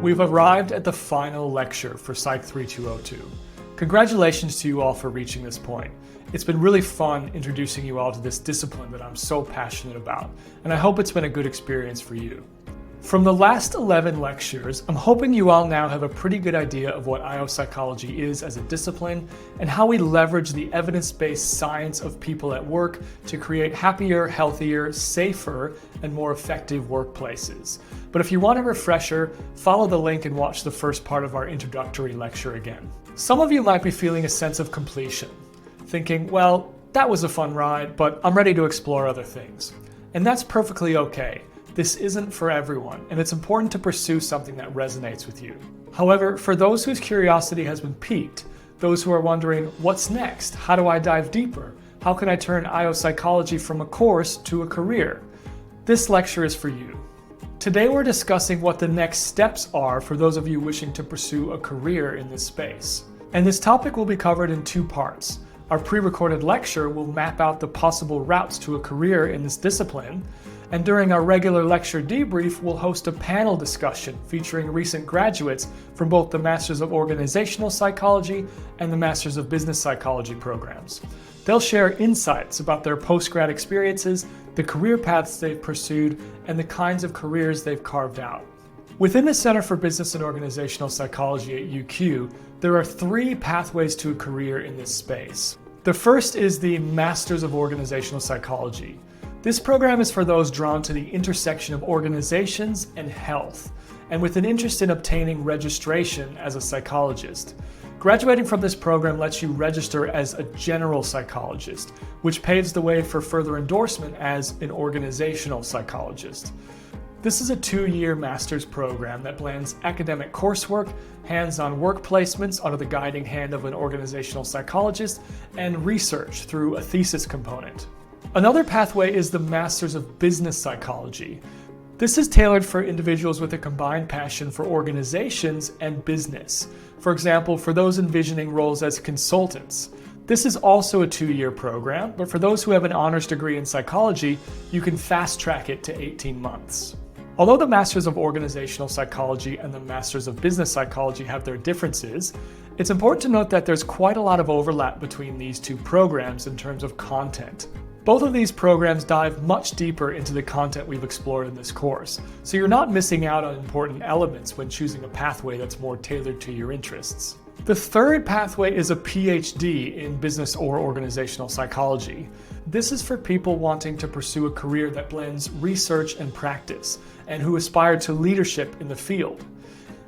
We've arrived at the final lecture for Psych3202. Congratulations to you all for reaching this point. It's been really fun introducing you all to this discipline that I'm so passionate about, and I hope it's been a good experience for you. From the last 11 lectures, I'm hoping you all now have a pretty good idea of what IO psychology is as a discipline and how we leverage the evidence-based science of people at work to create happier, healthier, safer, and more effective workplaces. But if you want a refresher, follow the link and watch the first part of our introductory lecture again. Some of you might be feeling a sense of completion, thinking, well, that was a fun ride, but I'm ready to explore other things. And that's perfectly okay. This isn't for everyone, and it's important to pursue something that resonates with you. However, for those whose curiosity has been piqued, those who are wondering, what's next? How do I dive deeper? How can I turn IO psychology from a course to a career? This lecture is for you. Today we're discussing what the next steps are for those of you wishing to pursue a career in this space. And this topic will be covered in two parts. Our pre-recorded lecture will map out the possible routes to a career in this discipline, and during our regular lecture debrief, we'll host a panel discussion featuring recent graduates from both the Masters of Organizational Psychology and the Masters of Business Psychology programs. They'll share insights about their post-grad experiences, the career paths they've pursued, and the kinds of careers they've carved out. Within the Center for Business and Organizational Psychology at UQ, there are 3 pathways to a career in this space. The first is the Masters of Organizational Psychology. This program is for those drawn to the intersection of organizations and health, and with an interest in obtaining registration as a psychologist. Graduating from this program lets you register as a general psychologist, which paves the way for further endorsement as an organizational psychologist. This is a 2-year master's program that blends academic coursework, hands-on work placements under the guiding hand of an organizational psychologist, and research through a thesis component. Another pathway is the Masters of Business Psychology. This is tailored for individuals with a combined passion for organizations and business. For example, for those envisioning roles as consultants. This is also a 2-year program, but for those who have an honors degree in psychology, you can fast track it to 18 months. Although the Masters of Organizational Psychology and the Masters of Business Psychology have their differences, it's important to note that there's quite a lot of overlap between these 2 programs in terms of content. Both of these programs dive much deeper into the content we've explored in this course, so you're not missing out on important elements when choosing a pathway that's more tailored to your interests. The third pathway is a PhD in business or organizational psychology. This is for people wanting to pursue a career that blends research and practice, and who aspire to leadership in the field.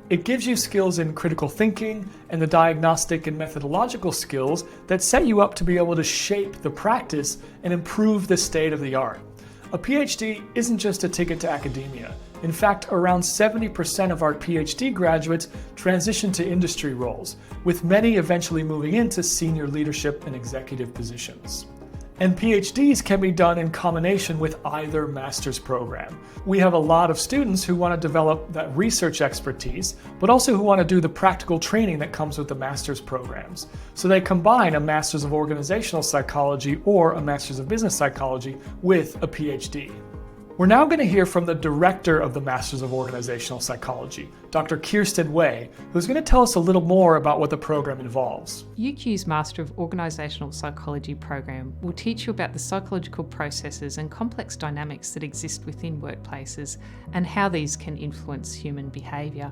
It gives you skills in critical thinking and the diagnostic and methodological skills that set you up to be able to shape the practice and improve the state of the art. A PhD isn't just a ticket to academia. In fact, around 70% of our PhD graduates transition to industry roles, with many eventually moving into senior leadership and executive positions. And PhDs can be done in combination with either master's program. We have a lot of students who want to develop that research expertise, but also who want to do the practical training that comes with the master's programs. So they combine a Master's of Organizational Psychology or a Master's of Business Psychology with a PhD. We're now going to hear from the director of the Masters of Organizational Psychology, Dr. Kirsten Wei, who's going to tell us a little more about what the program involves. UQ's Master of Organisational Psychology program will teach you about the psychological processes and complex dynamics that exist within workplaces and how these can influence human behaviour.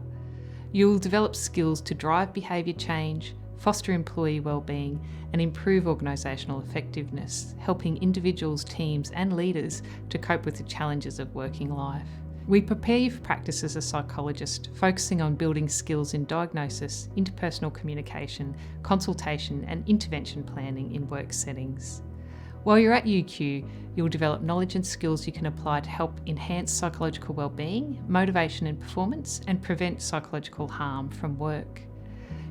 You will develop skills to drive behaviour change, foster employee well-being, and improve organisational effectiveness, helping individuals, teams and leaders to cope with the challenges of working life. We prepare you for practice as a psychologist, focusing on building skills in diagnosis, interpersonal communication, consultation and intervention planning in work settings. While you're at UQ, you'll develop knowledge and skills you can apply to help enhance psychological well-being, motivation and performance, and prevent psychological harm from work.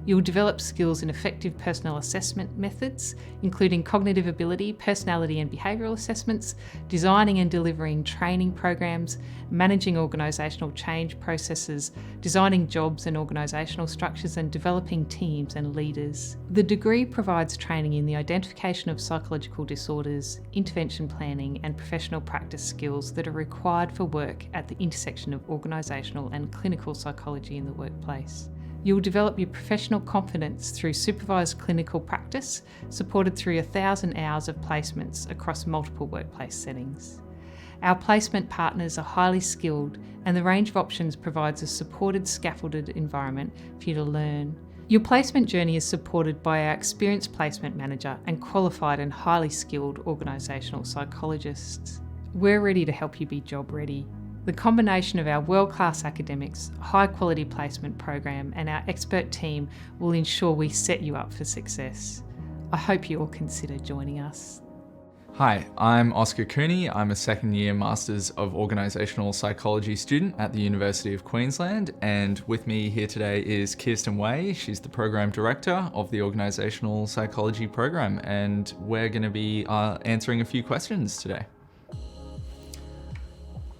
You'll develop skills in effective personnel assessment methods, including cognitive ability, personality and behavioural assessments, designing and delivering training programs, managing organisational change processes, designing jobs and organisational structures, and developing teams and leaders. The degree provides training in the identification of psychological disorders, intervention planning, and professional practice skills that are required for work at the intersection of organisational and clinical psychology in the workplace. You'll develop your professional confidence through supervised clinical practice, supported through 1,000 hours of placements across multiple workplace settings. Our placement partners are highly skilled, and the range of options provides a supported, scaffolded environment for you to learn. Your placement journey is supported by our experienced placement manager and qualified and highly skilled organisational psychologists. We're ready to help you be job ready. The combination of our world-class academics, high-quality placement program and our expert team will ensure we set you up for success. I hope you all consider joining us. Hi, I'm Oscar Cooney. I'm a second-year Masters of Organisational Psychology student at the University of Queensland, and with me here today is Kirsten Way. She's the Program Director of the Organisational Psychology program, and we're going to be answering a few questions today.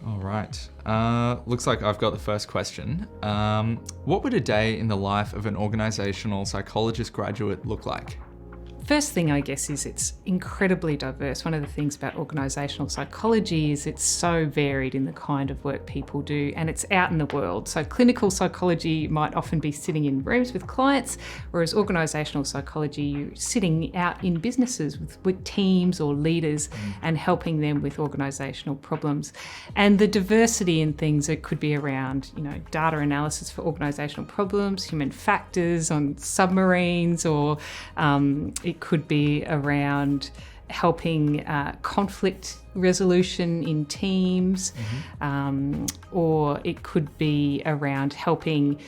All right, looks like I've got the first question. What would a day in the life of an organisational psychologist graduate look like? First thing, I guess, is it's incredibly diverse. One of the things about organisational psychology is it's so varied in the kind of work people do, and it's out in the world. So clinical psychology might often be sitting in rooms with clients, whereas organisational psychology, you're sitting out in businesses with teams or leaders and helping them with organisational problems. And the diversity in things, it could be around, data analysis for organisational problems, human factors on submarines, or it could be around helping conflict resolution in teams, or it could be around helping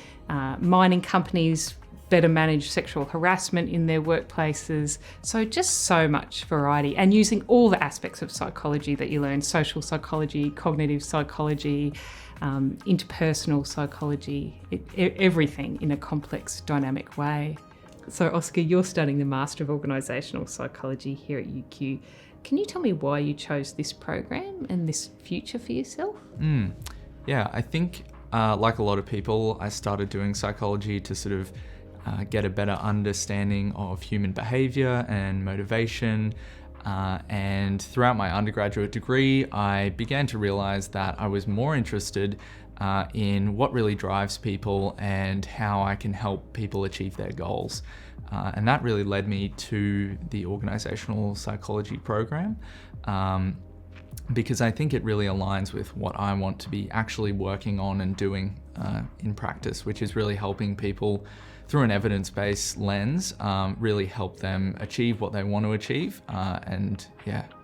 mining companies better manage sexual harassment in their workplaces. So just so much variety, and using all the aspects of psychology that you learn: social psychology, cognitive psychology, interpersonal psychology, everything in a complex, dynamic way. So Oscar, you're studying the Master of Organisational Psychology here at UQ. Can you tell me why you chose this program and this future for yourself? Yeah, I think like a lot of people, I started doing psychology to sort of get a better understanding of human behaviour and motivation. And throughout my undergraduate degree, I began to realise that I was more interested in what really drives people and how I can help people achieve their goals. And that really led me to the Organisational Psychology program, because I think it really aligns with what I want to be actually working on and doing in practice, which is really helping people through an evidence-based lens, really help them achieve what they want to achieve and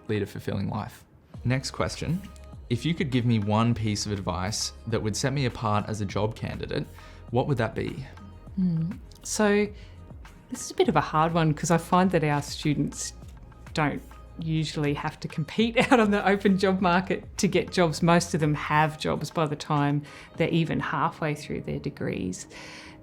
lead a fulfilling life. Next question. If you could give me one piece of advice that would set me apart as a job candidate, what would that be? So this is a bit of a hard one, because I find that our students don't usually have to compete out on the open job market to get jobs. Most of them have jobs by the time they're even halfway through their degrees.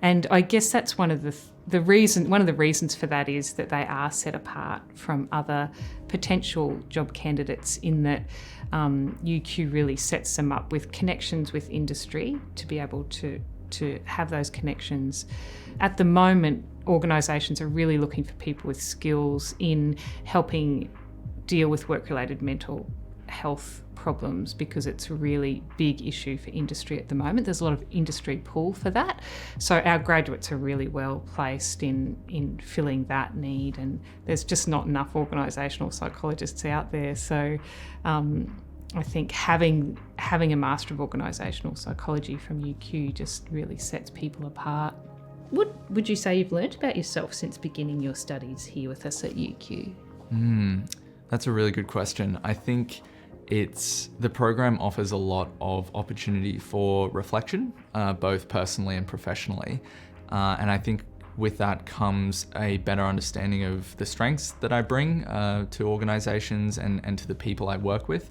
And I guess that's one of the reasons for that is that they are set apart from other potential job candidates, in that UQ really sets them up with connections with industry to be able to have those connections. At the moment, organisations are really looking for people with skills in helping deal with work-related mental health problems, because it's a really big issue for industry at the moment. There's a lot of industry pull for that. So our graduates are really well placed in filling that need, and there's just not enough organisational psychologists out there. So I think having a Master of Organisational Psychology from UQ just really sets people apart. Would you say you've learnt about yourself since beginning your studies here with us at UQ? That's a really good question. I think the program offers a lot of opportunity for reflection, both personally and professionally. And I think with that comes a better understanding of the strengths that I bring to organizations and to the people I work with,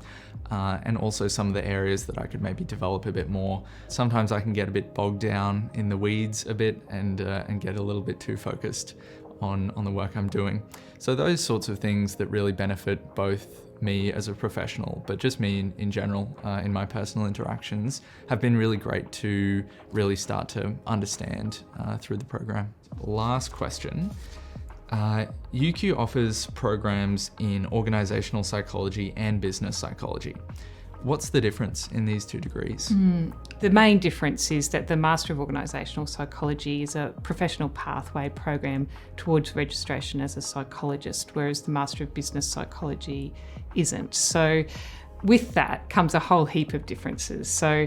and also some of the areas that I could maybe develop a bit more. Sometimes I can get a bit bogged down in the weeds a bit and get a little bit too focused on the work I'm doing. So those sorts of things that really benefit both me as a professional, but just me in general, in my personal interactions, have been really great to really start to understand through the program. Last question. UQ offers programs in organisational psychology and business psychology. What's the difference in these two degrees? The main difference is that the Master of Organisational Psychology is a professional pathway program towards registration as a psychologist, whereas the Master of Business Psychology isn't. So with that comes a whole heap of differences. So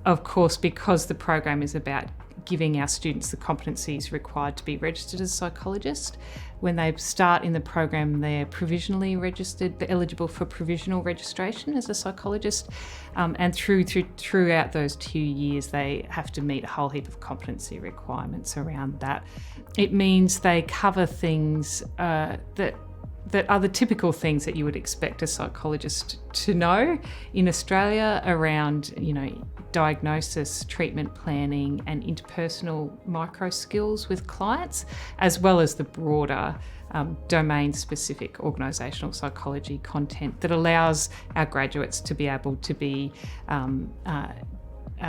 of course, because the program is about giving our students the competencies required to be registered as a psychologist, when they start in the program, they're provisionally registered, they're eligible for provisional registration as a psychologist, and throughout those 2 years, they have to meet a whole heap of competency requirements around that. It means they cover things that are the typical things that you would expect a psychologist to know in Australia around, diagnosis, treatment planning, and interpersonal micro skills with clients, as well as the broader domain-specific organisational psychology content that allows our graduates to be able to be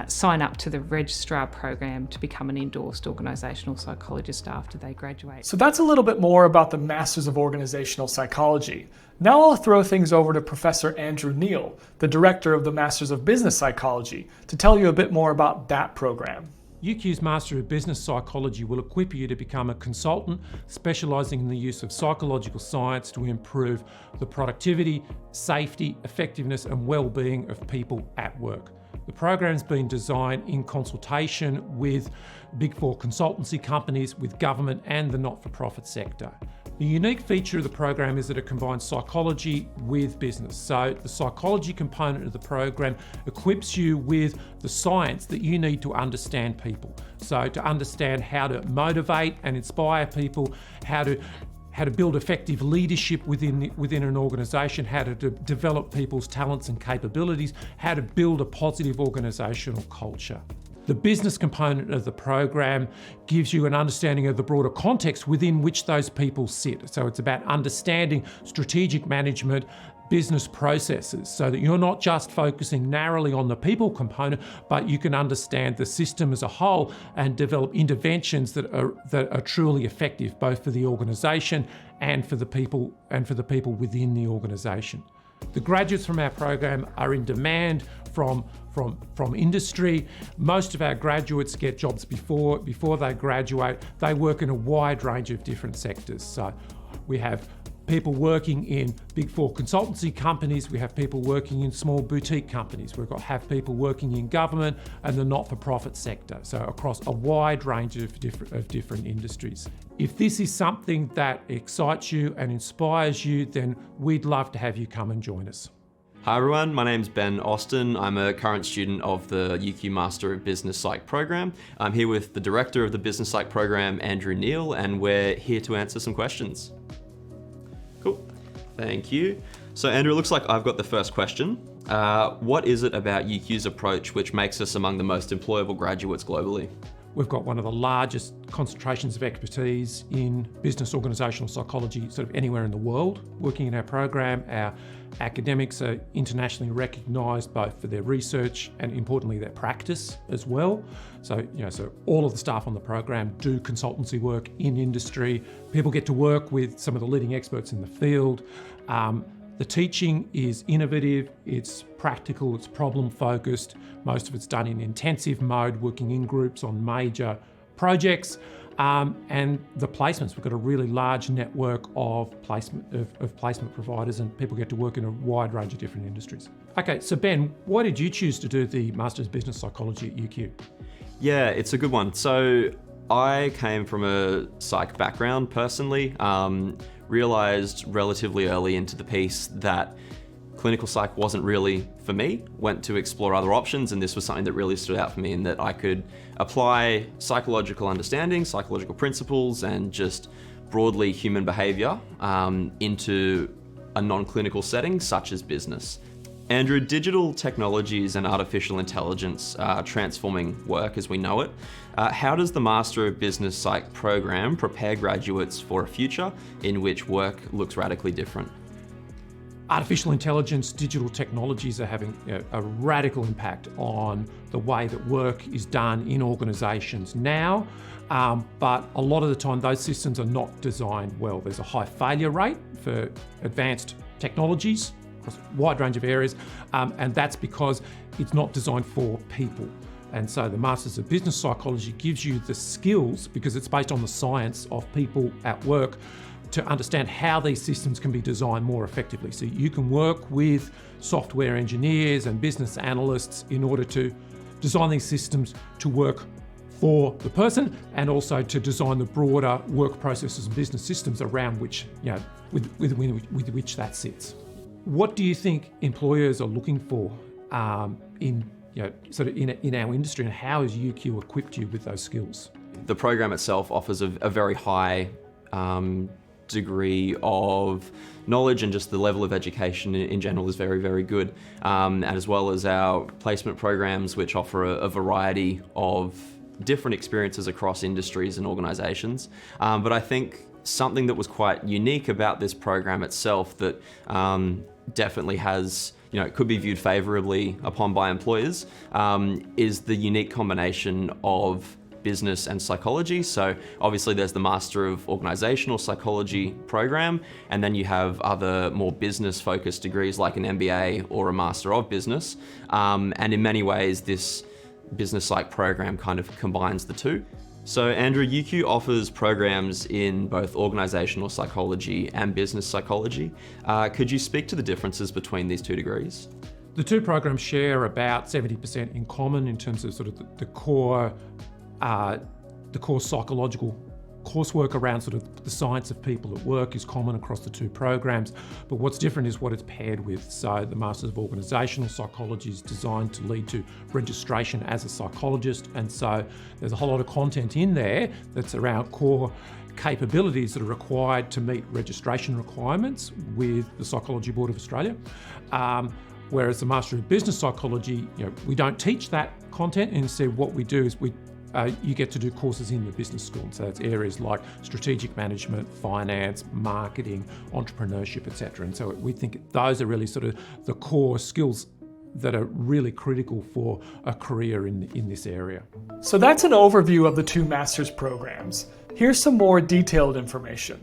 sign up to the registrar program to become an endorsed organisational psychologist after they graduate. So that's a little bit more about the Masters of Organizational Psychology. Now I'll throw things over to Professor Andrew Neal, the Director of the Masters of Business Psychology, to tell you a bit more about that program. UQ's Master of Business Psychology will equip you to become a consultant specialising in the use of psychological science to improve the productivity, safety, effectiveness and well-being of people at work. The program's been designed in consultation with Big Four consultancy companies, with government and the not-for-profit sector. The unique feature of the program is that it combines psychology with business. So the psychology component of the program equips you with the science that you need to understand people. So to understand how to motivate and inspire people, how to build effective leadership within an organisation, how to develop people's talents and capabilities, how to build a positive organisational culture. The business component of the program gives you an understanding of the broader context within which those people sit. So it's about understanding strategic management, business processes, so that you're not just focusing narrowly on the people component, but you can understand the system as a whole and develop interventions that are truly effective, both for the organisation and for the people within the organisation. The graduates from our program are in demand from industry. Most of our graduates get jobs before they graduate. They work in a wide range of different sectors. So we have people working in Big Four consultancy companies, we have people working in small boutique companies, have people working in government and the not-for-profit sector, so across a wide range of different industries. If this is something that excites you and inspires you, then we'd love to have you come and join us. Hi everyone, my name's Ben Austin. I'm a current student of the UQ Master of Business Psych program. I'm here with the Director of the Business Psych program, Andrew Neal, and we're here to answer some questions. Cool, thank you. So Andrew, it looks like I've got the first question. What is it about UQ's approach which makes us among the most employable graduates globally? We've got one of the largest concentrations of expertise in business organisational psychology sort of anywhere in the world working in our program. Our academics are internationally recognised both for their research and importantly their practice as well. So all of the staff on the program do consultancy work in industry. People get to work with some of the leading experts in the field. The teaching is innovative, it's practical, it's problem focused. Most of it's done in intensive mode, working in groups on major projects. And the placements, we've got a really large network of placement providers, and people get to work in a wide range of different industries. Okay, so Ben, why did you choose to do the Master's Business Psychology at UQ? Yeah, it's a good one. So I came from a psych background personally. Realised relatively early into the piece that clinical psych wasn't really for me, went to explore other options, and this was something that really stood out for me in that I could apply psychological understanding, psychological principles, and just broadly human behavior into a non-clinical setting such as business. Andrew, digital technologies and artificial intelligence are transforming work as we know it. How does the Master of Business Psych program prepare graduates for a future in which work looks radically different? Artificial intelligence, digital technologies are having a radical impact on the way that work is done in organisations now, but a lot of the time those systems are not designed well. There's a high failure rate for advanced technologies across a wide range of areas, and that's because it's not designed for people. And so the Masters of Business Psychology gives you the skills, because it's based on the science of people at work, to understand how these systems can be designed more effectively. So you can work with software engineers and business analysts in order to design these systems to work for the person, and also to design the broader work processes and business systems around which, with which that sits. What do you think employers are looking for in our industry, and how has UQ equipped you with those skills? The program itself offers a very high degree of knowledge, and just the level of education in general is very, very good. And as well as our placement programs, which offer a variety of different experiences across industries and organisations. But I think something that was quite unique about this program itself that definitely has, could be viewed favourably upon by employers, is the unique combination of business and psychology. So obviously there's the Master of Organisational Psychology program, and then you have other more business focused degrees like an MBA or a Master of Business. And in many ways this business psych program kind of combines the two. So Andrew, UQ offers programs in both organisational psychology and business psychology. Could you speak to the differences between these two degrees? The two programs share about 70% in common in terms of sort of the core psychological coursework around sort of the science of people at work is common across the two programs, but what's different is what it's paired with. So the Masters of Organisational Psychology is designed to lead to registration as a psychologist, and so there's a whole lot of content in there that's around core capabilities that are required to meet registration requirements with the Psychology Board of Australia. Whereas the Master of Business Psychology, we don't teach that content, and instead what we do is you get to do courses in the business school. So it's areas like strategic management, finance, marketing, entrepreneurship, etc. And so we think those are really sort of the core skills that are really critical for a career in this area. So that's an overview of the two master's programs. Here's some more detailed information.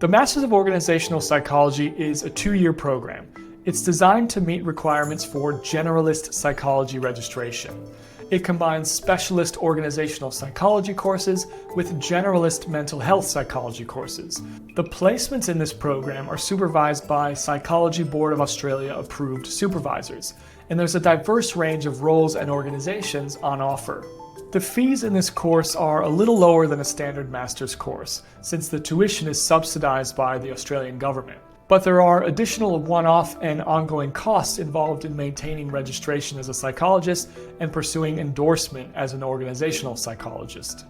The Masters of Organizational Psychology is a 2-year program. It's designed to meet requirements for generalist psychology registration. It combines specialist organizational psychology courses with generalist mental health psychology courses. The placements in this program are supervised by Psychology Board of Australia approved supervisors, and there's a diverse range of roles and organizations on offer. The fees in this course are a little lower than a standard master's course, since the tuition is subsidized by the Australian government. But there are additional one-off and ongoing costs involved in maintaining registration as a psychologist and pursuing endorsement as an organizational psychologist.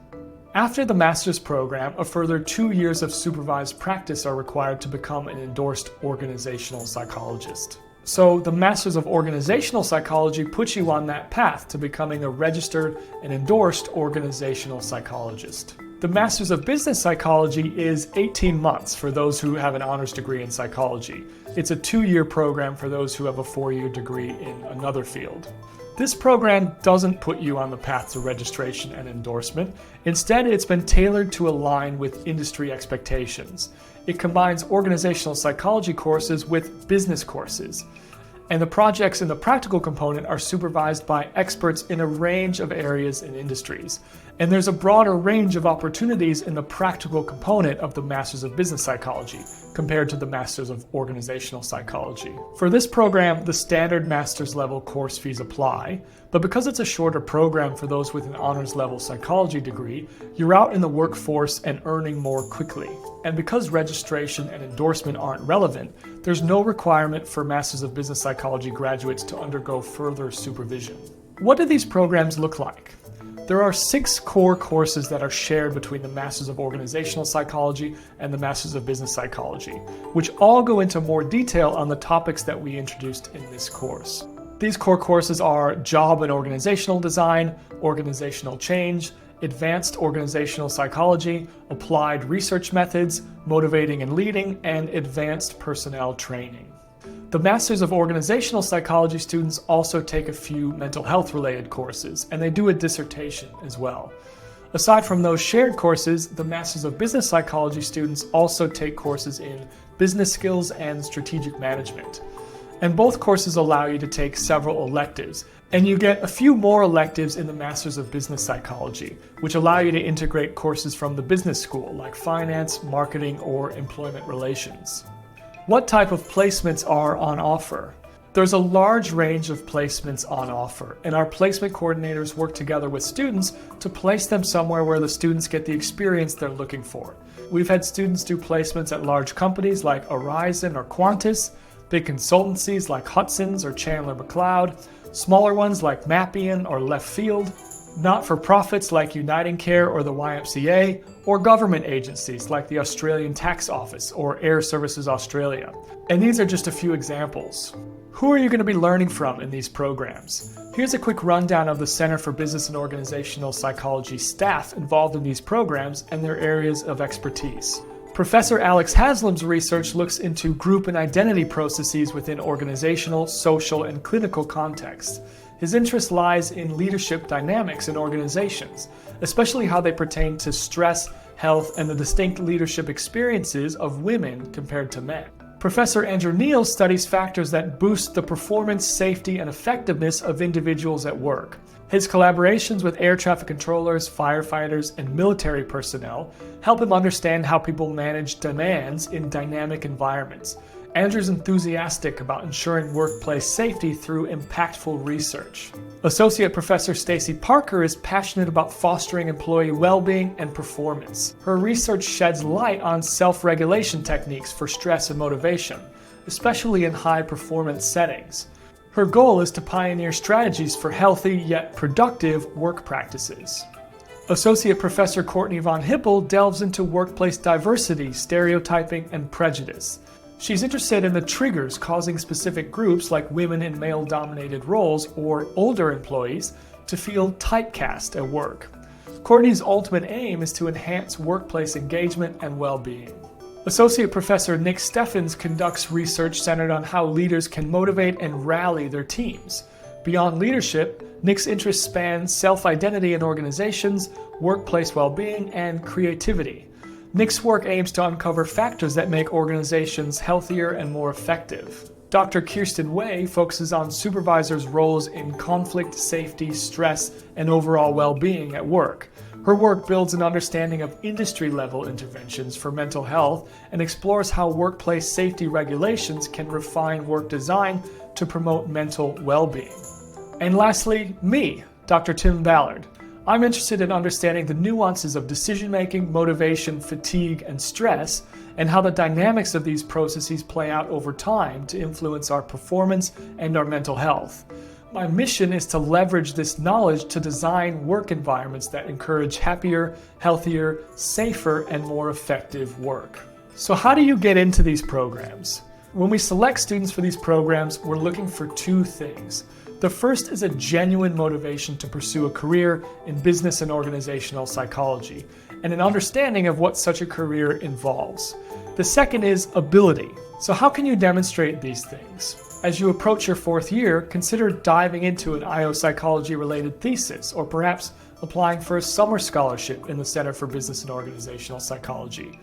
After the master's program, a further 2 years of supervised practice are required to become an endorsed organizational psychologist. So the Masters of Organizational Psychology puts you on that path to becoming a registered and endorsed organizational psychologist. The Masters of Business Psychology is 18 months for those who have an honors degree in psychology. It's a 2-year program for those who have a 4-year degree in another field. This program doesn't put you on the path to registration and endorsement. Instead, it's been tailored to align with industry expectations. It combines organizational psychology courses with business courses. And the projects in the practical component are supervised by experts in a range of areas and industries. And there's a broader range of opportunities in the practical component of the Masters of Business Psychology compared to the Masters of Organizational Psychology. For this program, the standard master's level course fees apply, but because it's a shorter program for those with an honors level psychology degree, you're out in the workforce and earning more quickly. And because registration and endorsement aren't relevant, there's no requirement for Masters of Business Psychology graduates to undergo further supervision. What do these programs look like? There are 6 core courses that are shared between the Masters of Organizational Psychology and the Masters of Business Psychology, which all go into more detail on the topics that we introduced in this course. These core courses are Job and Organizational Design, Organizational Change, Advanced Organizational Psychology, Applied Research Methods, Motivating and Leading, and Advanced Personnel Training. The Masters of Organizational Psychology students also take a few mental health related courses, and they do a dissertation as well. Aside from those shared courses, the Masters of Business Psychology students also take courses in business skills and strategic management. And both courses allow you to take several electives, and you get a few more electives in the Masters of Business Psychology, which allow you to integrate courses from the business school like finance, marketing, or employment relations. What type of placements are on offer? There's a large range of placements on offer, and our placement coordinators work together with students to place them somewhere where the students get the experience they're looking for. We've had students do placements at large companies like Horizon or Qantas, big consultancies like Hudson's or Chandler McLeod, smaller ones like Mappian or Left Field, not-for-profits like Uniting Care or the YMCA, or government agencies like the Australian Tax Office or Air Services Australia. And these are just a few examples. Who are you going to be learning from in these programs? Here's a quick rundown of the Center for Business and Organizational Psychology staff involved in these programs and their areas of expertise. Professor Alex Haslam's research looks into group and identity processes within organizational, social, and clinical contexts. His interest lies in leadership dynamics in organizations, especially how they pertain to stress, health, and the distinct leadership experiences of women compared to men. Professor Andrew Neal studies factors that boost the performance, safety, and effectiveness of individuals at work. His collaborations with air traffic controllers, firefighters, and military personnel help him understand how people manage demands in dynamic environments. Andrew's enthusiastic about ensuring workplace safety through impactful research. Associate Professor Stacy Parker is passionate about fostering employee well-being and performance. Her research sheds light on self-regulation techniques for stress and motivation, especially in high-performance settings. Her goal is to pioneer strategies for healthy yet productive work practices. Associate Professor Courtney Von Hippel delves into workplace diversity, stereotyping, and prejudice. She's interested in the triggers causing specific groups like women in male-dominated roles or older employees to feel typecast at work. Courtney's ultimate aim is to enhance workplace engagement and well-being. Associate Professor Nick Steffens conducts research centered on how leaders can motivate and rally their teams. Beyond leadership, Nick's interests span self-identity in organizations, workplace well-being, and creativity. Nick's work aims to uncover factors that make organizations healthier and more effective. Dr. Kirsten Way focuses on supervisors' roles in conflict, safety, stress, and overall well-being at work. Her work builds an understanding of industry-level interventions for mental health and explores how workplace safety regulations can refine work design to promote mental well-being. And lastly, me, Dr. Tim Ballard. I'm interested in understanding the nuances of decision-making, motivation, fatigue, and stress, and how the dynamics of these processes play out over time to influence our performance and our mental health. My mission is to leverage this knowledge to design work environments that encourage happier, healthier, safer, and more effective work. So how do you get into these programs? When we select students for these programs, we're looking for 2 things. The first is a genuine motivation to pursue a career in business and organizational psychology, and an understanding of what such a career involves. The second is ability. So how can you demonstrate these things? As you approach your 4th year, consider diving into an IO psychology-related thesis, or perhaps applying for a summer scholarship in the Center for Business and Organizational Psychology.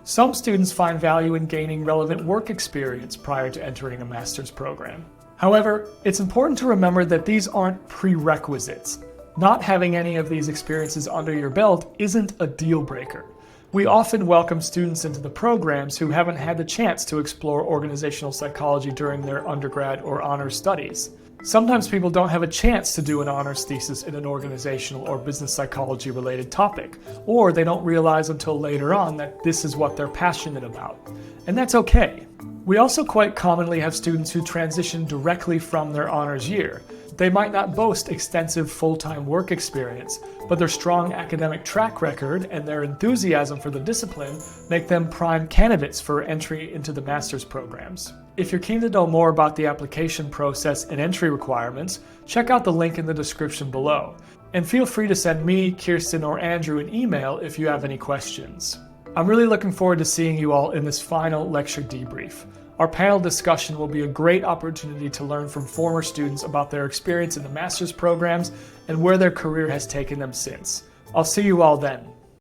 Some students find value in gaining relevant work experience prior to entering a master's program. However, it's important to remember that these aren't prerequisites. Not having any of these experiences under your belt isn't a deal breaker. We often welcome students into the programs who haven't had the chance to explore organizational psychology during their undergrad or honors studies. Sometimes people don't have a chance to do an honors thesis in an organizational or business psychology related topic, or they don't realize until later on that this is what they're passionate about. And that's okay. We also quite commonly have students who transition directly from their honors year. They might not boast extensive full-time work experience, but their strong academic track record and their enthusiasm for the discipline make them prime candidates for entry into the master's programs. If you're keen to know more about the application process and entry requirements, check out the link in the description below. And feel free to send me, Kirsten, or Andrew an email if you have any questions. I'm really looking forward to seeing you all in this final lecture debrief. Our panel discussion will be a great opportunity to learn from former students about their experience in the master's programs and where their career has taken them since. I'll see you all then.